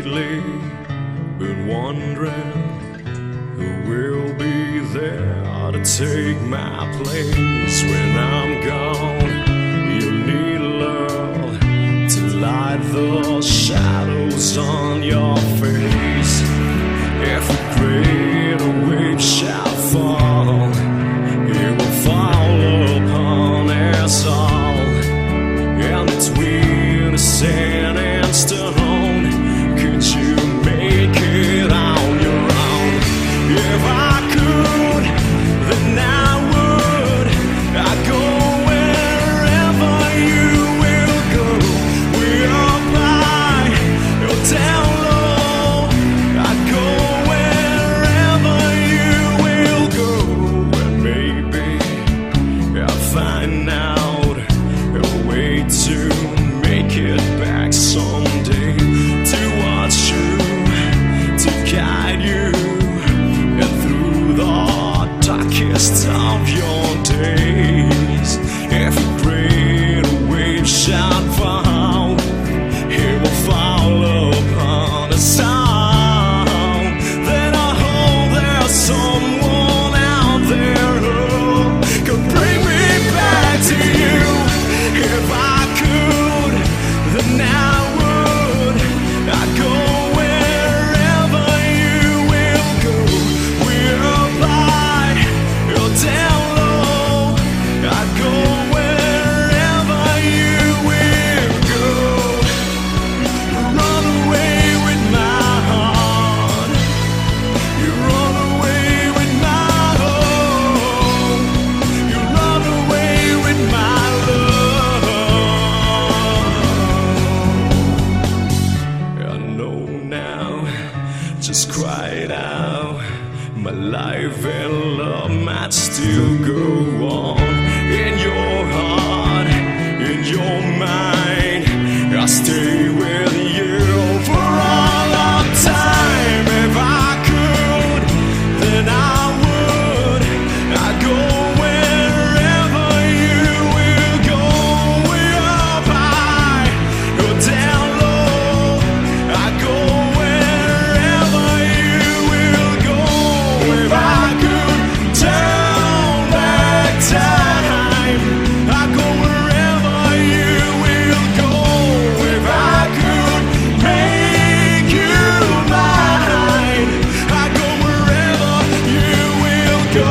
lately been wondering who will be there to take my place when I'm gone. You'll need love to light the shadows on your face. If a great wave shall fall, it will fall upon us all. And between the sand and stone, could you make it on your own? If I could, then I would. I'd go wherever you will go. We're up high or down low. I'd go wherever you will go. And maybe I'll find out a way to make it back someday, to watch you, to guide you, and through the darkest of your days. If a great wave shall fall, it will fall upon us all. Then I hope there's someone out there who could bring me back to you. If I could, then I would. I'd go wherever you will go. We're up high or down low. I'd go wherever you will go. Run away with my heart. You run away with my home. You run away with my love. I know now, just cry it out. My life and love might still go on. In your heart, in your mind, I'll stay with you for all of time. If I could, then I would. I'd go wherever you will go. We're up high or down low. I'd go wherever you will go. If I could turn back time, I'd go wherever you will go. If I could make you mine, I'd go wherever you will go.